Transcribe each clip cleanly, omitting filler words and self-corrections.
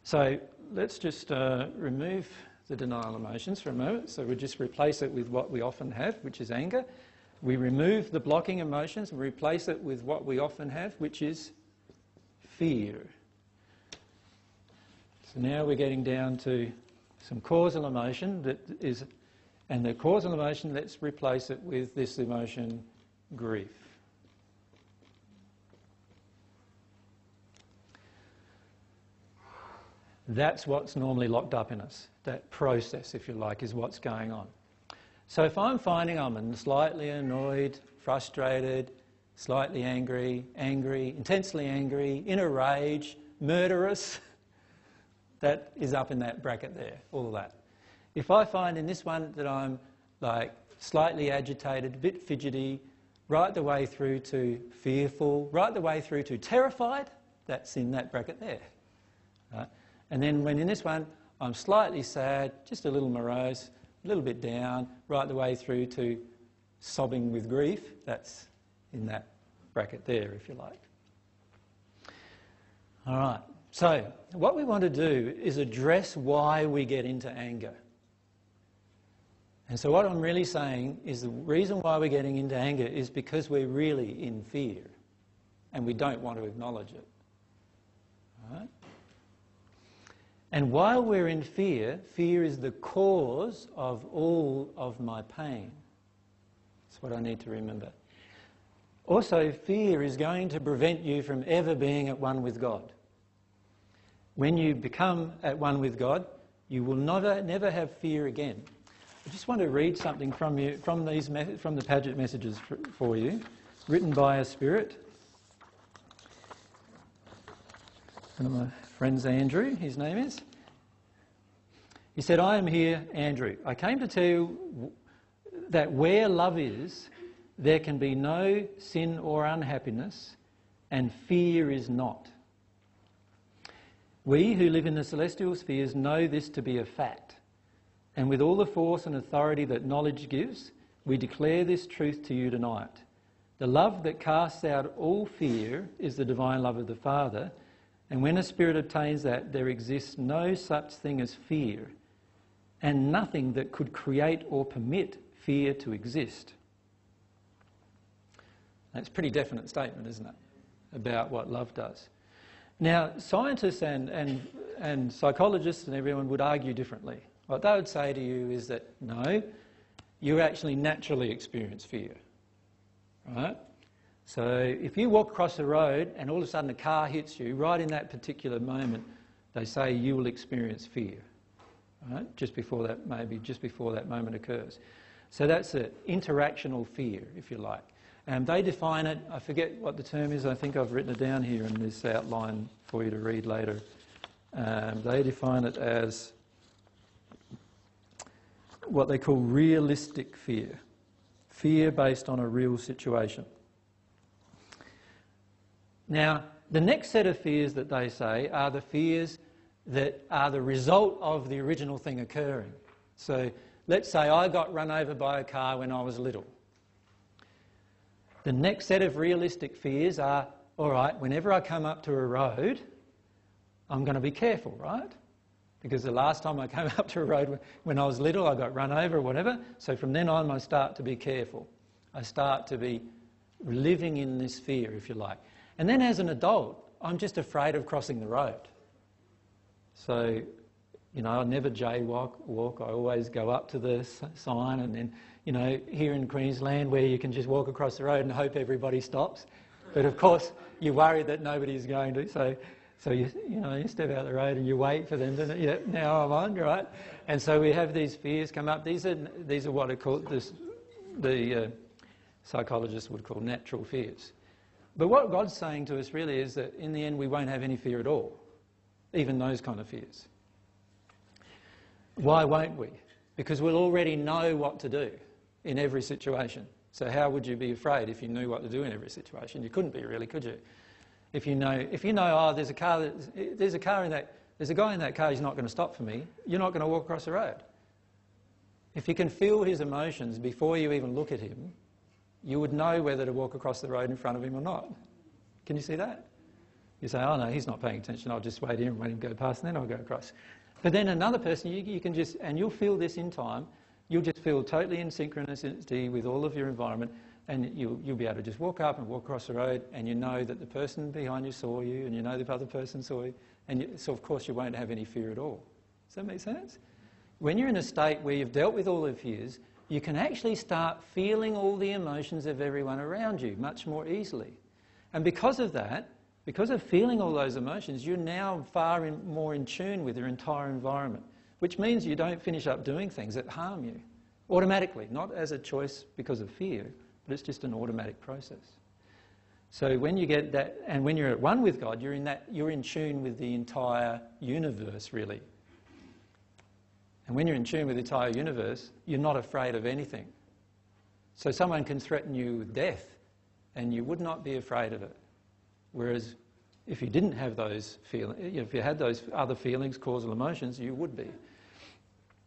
So let's just remove the denial emotions for a moment. So we just replace it with what we often have, which is anger. We remove the blocking emotions and replace it with what we often have, which is fear. So now we're getting down to some causal emotion that is, and the causal emotion, let's replace it with this emotion, grief. That's what's normally locked up in us. That process, if you like, is what's going on. So if I'm finding I'm slightly annoyed, frustrated, slightly angry, intensely angry, in a rage, murderous, that is up in that bracket there, all that. If I find in this one that I'm like slightly agitated, a bit fidgety, right the way through to fearful, right the way through to terrified, that's in that bracket there. Right? And then when in this one I'm slightly sad, just a little morose, a little bit down, right the way through to sobbing with grief, that's in that bracket there, if you like. All right, so what we want to do is address why we get into anger. And so what I'm really saying is the reason why we're getting into anger is because we're really in fear and we don't want to acknowledge it. All right? And while we're in fear, fear is the cause of all of my pain. That's what I need to remember. Also, fear is going to prevent you from ever being at one with God. When you become at one with God, you will never have fear again. I just want to read something from the Paget messages for you, written by a spirit. One of my friends, Andrew, his name is. He said, "I am here, Andrew. I came to tell you that where love is, there can be no sin or unhappiness, and fear is not. We who live in the celestial spheres know this to be a fact, and with all the force and authority that knowledge gives, we declare this truth to you tonight. The love that casts out all fear is the divine love of the Father, and when a spirit obtains that, there exists no such thing as fear, and nothing that could create or permit fear to exist." That's a pretty definite statement, isn't it, about what love does. Now, scientists and psychologists and everyone would argue differently. What they would say to you is that, no, you actually naturally experience fear, right? So if you walk across the road and all of a sudden a car hits you, right in that particular moment, they say you will experience fear, right? Just before that moment occurs. So that's an interactional fear, if you like. And they define it, I forget what the term is, I think I've written it down here in this outline for you to read later. They define it as what they call realistic fear. Fear based on a real situation. Now, the next set of fears that they say are the fears that are the result of the original thing occurring. So let's say I got run over by a car when I was little. The next set of realistic fears are, all right, whenever I come up to a road, I'm going to be careful, right? Because the last time I came up to a road when I was little, I got run over or whatever. So from then on, I start to be careful. I start to be living in this fear, if you like. And then as an adult, I'm just afraid of crossing the road. So, you know, I never jaywalk. I always go up to the sign, and then, you know, here in Queensland where you can just walk across the road and hope everybody stops. But of course, you worry that nobody's going to. So you step out the road and you wait for them to, yeah, now I'm on, right? And so we have these fears come up. These are what are called the psychologists would call natural fears. But what God's saying to us really is that in the end we won't have any fear at all, even those kind of fears. Why won't we? Because we'll already know what to do in every situation. So how would you be afraid if you knew what to do in every situation? You couldn't be, really, could you? If you know, oh, there's a guy in that car, he's not going to stop for me, you're not going to walk across the road. If you can feel his emotions before you even look at him, you would know whether to walk across the road in front of him or not. Can you see that? You say, oh no, he's not paying attention, I'll just wait here and let him go past and then I'll go across. But then another person, you can just, and you'll feel this in time, you'll just feel totally in synchronicity with all of your environment, and you'll be able to just walk up and walk across the road, and you know that the person behind you saw you, and you know the other person saw you, and so of course you won't have any fear at all. Does that make sense? When you're in a state where you've dealt with all the fears, you can actually start feeling all the emotions of everyone around you much more easily. And because of that, because of feeling all those emotions, you're now far more in tune with your entire environment, which means you don't finish up doing things that harm you automatically, not as a choice because of fear, but it's just an automatic process. So when you get that, and when you're at one with God, you're in tune with the entire universe, really. And when you're in tune with the entire universe, you're not afraid of anything. So someone can threaten you with death, and you would not be afraid of it. Whereas if you didn't have those feelings, if you had those other feelings, causal emotions, you would be.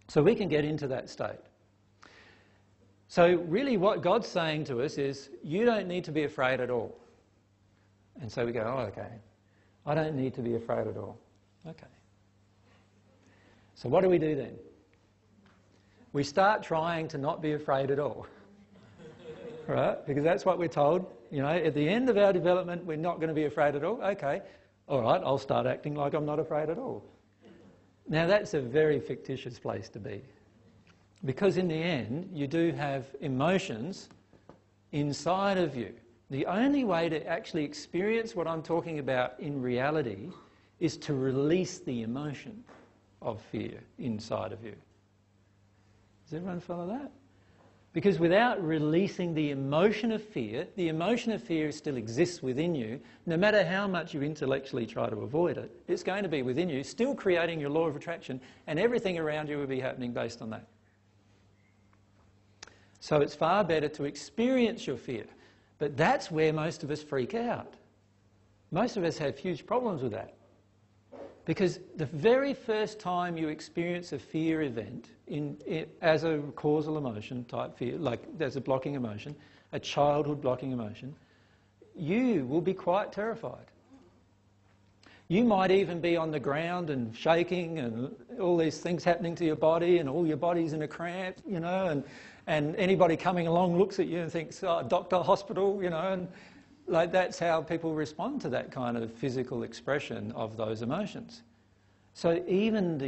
So we can get into that state. So really what God's saying to us is, you don't need to be afraid at all. And so we go, oh, okay, I don't need to be afraid at all. Okay. So what do we do then? We start trying to not be afraid at all. Right? Because that's what we're told. You know, at the end of our development, we're not going to be afraid at all. Okay, all right, I'll start acting like I'm not afraid at all. Now that's a very fictitious place to be. Because in the end, you do have emotions inside of you. The only way to actually experience what I'm talking about in reality is to release the emotion of fear inside of you. Does everyone follow that? Because without releasing the emotion of fear still exists within you. No matter how much you intellectually try to avoid it, it's going to be within you, still creating your law of attraction, and everything around you will be happening based on that. So it's far better to experience your fear. But that's where most of us freak out. Most of us have huge problems with that. Because the very first time you experience a fear event as a causal emotion type fear, like there's a blocking emotion, a childhood blocking emotion, you will be quite terrified. You might even be on the ground and shaking and all these things happening to your body and all your body's in a cramp, you know, and anybody coming along looks at you and thinks, oh, doctor, hospital, you know, and like that's how people respond to that kind of physical expression of those emotions. So even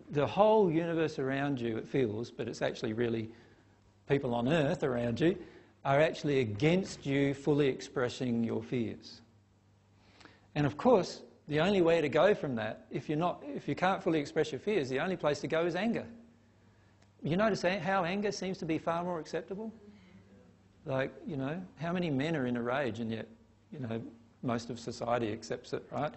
the whole universe around you, it feels, but it's actually really people on earth around you, are actually against you fully expressing your fears. And of course, the only way to go from that, if you can't fully express your fears, the only place to go is anger. You notice how anger seems to be far more acceptable? Like, you know, how many men are in a rage and yet, you know, most of society accepts it, right?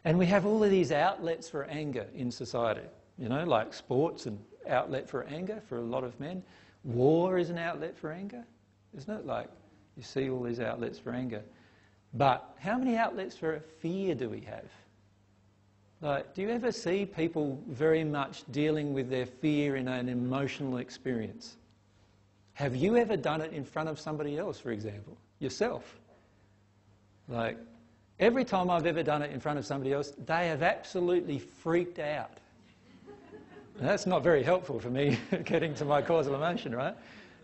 And we have all of these outlets for anger in society, you know, like sports an outlet for anger for a lot of men. War is an outlet for anger, isn't it? Like, you see all these outlets for anger. But how many outlets for fear do we have? Like, do you ever see people very much dealing with their fear in an emotional experience? Have you ever done it in front of somebody else, for example? Yourself? Like, every time I've ever done it in front of somebody else, they have absolutely freaked out. And that's not very helpful for me getting to my causal emotion, right?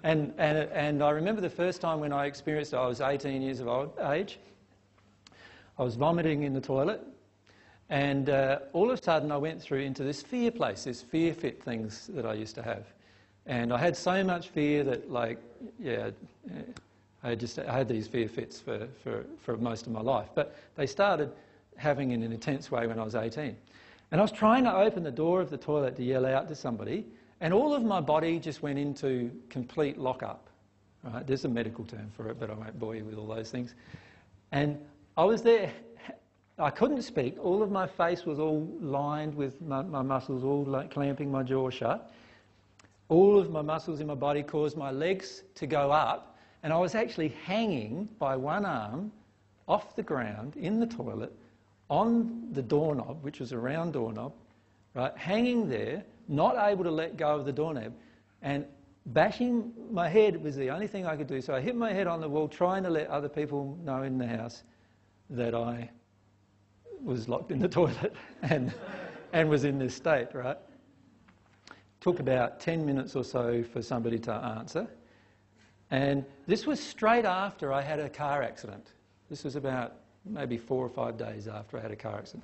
And I remember the first time when I experienced it, I was 18 years of age. I was vomiting in the toilet. And all of a sudden I went through into this fear place, this fear fit things that I used to have. And I had so much fear that, like, yeah, I had these fear fits for most of my life. But they started having in an intense way when I was 18. And I was trying to open the door of the toilet to yell out to somebody, and all of my body just went into complete lock-up. Right? There's a medical term for it, but I won't bore you with all those things. And I was there. I couldn't speak. All of my face was all lined with my muscles, all like clamping my jaw shut. All of my muscles in my body caused my legs to go up, and I was actually hanging by one arm off the ground in the toilet on the doorknob, which was a round doorknob, right, hanging there, not able to let go of the doorknob, and bashing my head was the only thing I could do. So I hit my head on the wall, trying to let other people know in the house that I was locked in the toilet and was in this state, right? Took about 10 minutes or so for somebody to answer. And this was straight after I had a car accident. This was about maybe 4 or 5 days after I had a car accident.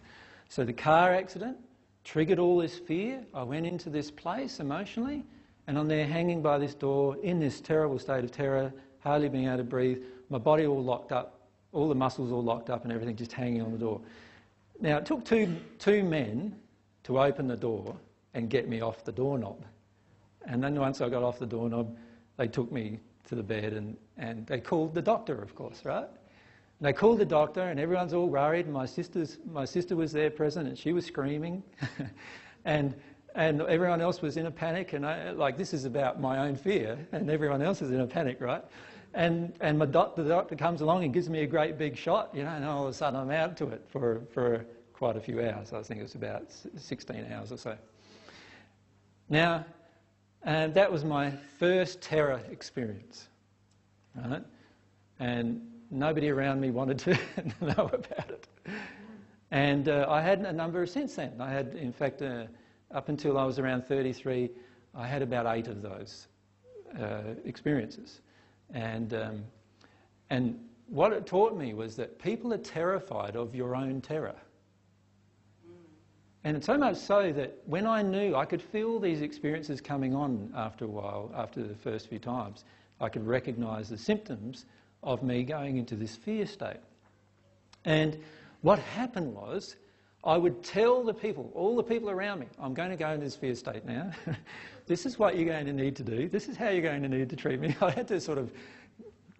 So the car accident triggered all this fear. I went into this place emotionally, and I'm there hanging by this door in this terrible state of terror, hardly being able to breathe, my body all locked up, all the muscles all locked up and everything just hanging on the door. Now, it took two men to open the door and get me off the doorknob. And then once I got off the doorknob, they took me to the bed and they called the doctor, of course, right? And they called the doctor and everyone's all worried. My sister was there present and she was screaming. and everyone else was in a panic. And this is about my own fear and everyone else is in a panic, right? And the doctor comes along and gives me a great big shot, you know, and all of a sudden I'm out to it for quite a few hours. I think it was about 16 hours or so. Now, that was my first terror experience, right? And nobody around me wanted to know about it. And I had a number since then. I had, in fact, up until I was around 33, I had about 8 of those experiences. And what it taught me was that people are terrified of your own terror. And it's so much so that when I knew, I could feel these experiences coming on after a while, after the first few times. I could recognise the symptoms of me going into this fear state. And what happened was, I would tell the people, all the people around me, I'm going to go into this fear state now. This is what you're going to need to do. This is how you're going to need to treat me. I had to sort of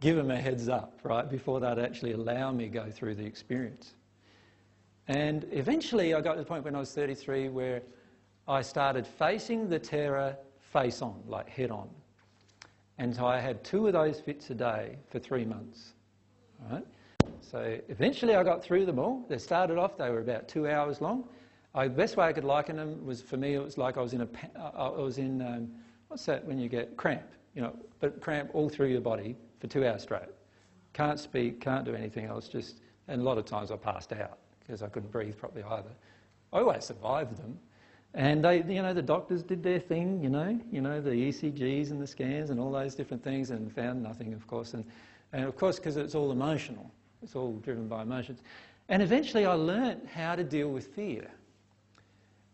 give them a heads up, right, before they'd actually allow me to go through the experience. And eventually I got to the point when I was 33 where I started facing the terror face on, like head on. And so I had 2 of those fits a day for 3 months, right? So eventually I got through them all. They started off, they were about 2 hours long. The best way I could liken them was, for me, it was like I was in what's that when you get cramp, you know, but cramp all through your body for 2 hours straight. Can't speak, can't do anything else, and a lot of times I passed out because I couldn't breathe properly either. I always survived them. And they, you know, the doctors did their thing, you know, the ECGs and the scans and all those different things, and found nothing, of course. And of course, because it's all emotional. It's all driven by emotions. And eventually I learnt how to deal with fear.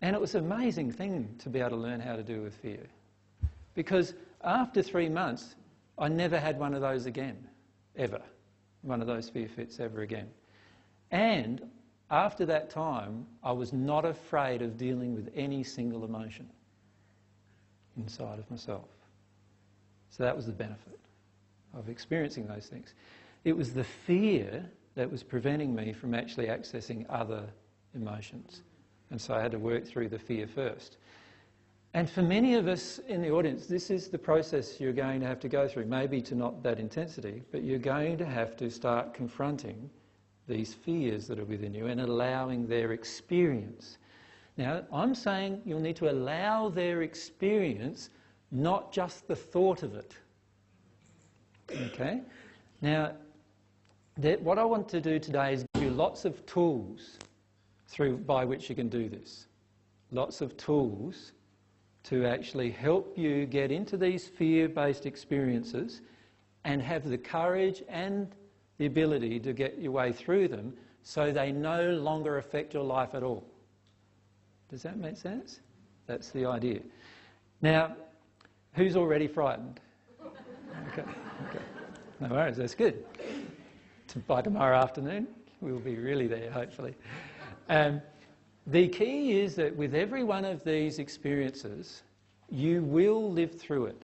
And it was an amazing thing to be able to learn how to deal with fear. Because after 3 months, I never had one of those again, ever. One of those fear fits ever again. And after that time, I was not afraid of dealing with any single emotion inside of myself. So that was the benefit of experiencing those things. It was the fear that was preventing me from actually accessing other emotions. And so I had to work through the fear first. And for many of us in the audience, this is the process you're going to have to go through. Maybe to not that intensity, but you're going to have to start confronting these fears that are within you and allowing their experience. Now, I'm saying you'll need to allow their experience, not just the thought of it. Okay? Now, what I want to do today is give you lots of tools by which you can do this. Lots of tools to actually help you get into these fear-based experiences and have the courage and the ability to get your way through them so they no longer affect your life at all. Does that make sense? That's the idea. Now, who's already frightened? Okay. No worries, that's good. By tomorrow afternoon, we'll be really there, hopefully. The key is that with every one of these experiences, you will live through it.